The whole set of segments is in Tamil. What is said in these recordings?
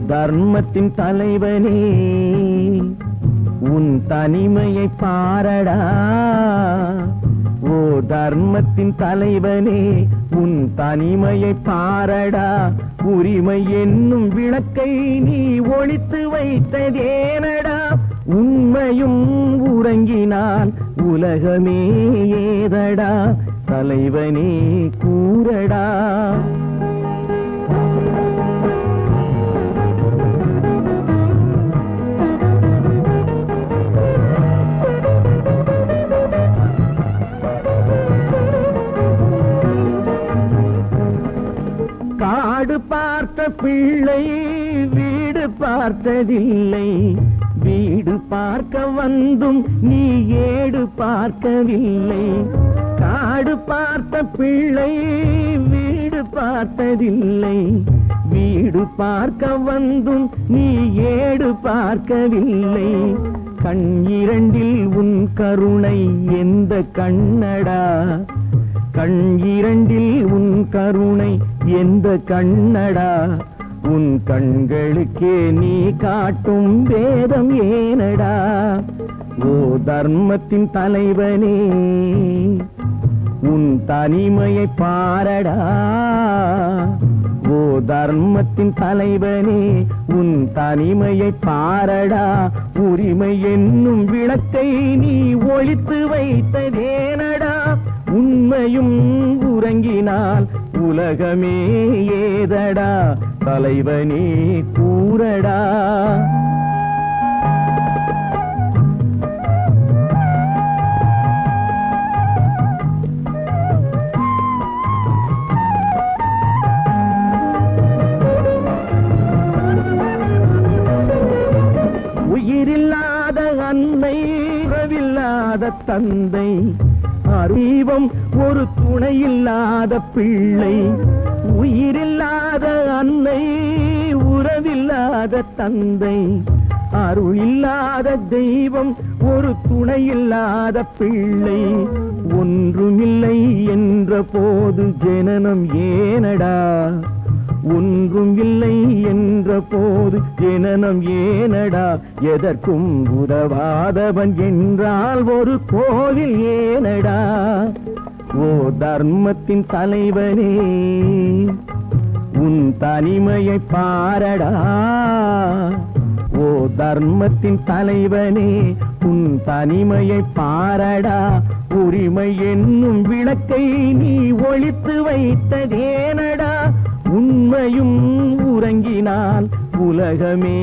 தர்மத்தின் தலைவனே உன் தனிமையை பாரடா. ஓ தர்மத்தின் தலைவனே உன் தனிமையை பாரடா. உரிமை என்னும் விளக்கை நீ ஒளித்து வைத்ததேனடா. உண்மையும் உறங்கினால் உலகமே ஏதடா. தலைவனே கூறடா. காடு பார்த்த பிள்ளை வீடு பார்த்ததில்லை. வீடு பார்க்க வந்தும் நீ ஏடு பார்க்கவில்லை. காடு பார்த்த பிள்ளை வீடு பார்த்ததில்லை. வீடு பார்க்க வந்தும் நீ ஏடு பார்க்கவில்லை. கண் இரண்டில் உன் கருணை எந்த கண்ணடா. கண் இரண்டில் உன் கருணை எந்த கண்ணடா. உன் கண்களுக்கே நீ காட்டும் வேதம் ஏனடா. ஓ தர்மத்தின் தலைவனே உன் தனிமையை பாரடா. ஓ தர்மத்தின் தலைவனே உன் தனிமையை பாரடா. உரிமை என்னும் விளக்கை நீ ஒளித்து வைத்ததேனடா. உண்மையும் உறங்கினால் உலகமே ஏதடா. தலைவனே கூறடா. உயிரில்லாத அன்னை உறவில்லாத தந்தை. அறிவம் ஒரு துணையில்லாத பிள்ளை. உயிரில்லாத அன்னை உறவில்லாத தந்தை. அருளில்லாத தெய்வம் ஒரு துணையில்லாத பிள்ளை. ஒன்றுமில்லை என்ற போது ஜனனம் ஏனடா. ஒன்றும் இல்லை என்ற போது ஜனனம் ஏனடா. எதற்கும் உதவாதவன் என்றால் ஒரு கோவில் ஏனடா. ஓ தர்மத்தின் தலைவனே உன் தனிமையை பாரடா. ஓ தர்மத்தின் தலைவனே உன் தனிமையை பாரடா. உரிமை என்னும் விளக்கை நீ ஒளித்து வைத்ததேனடா. உண்மையும் உறங்கினால் உலகமே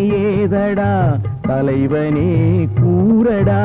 ஏதடா. தலைவனே கூறடா.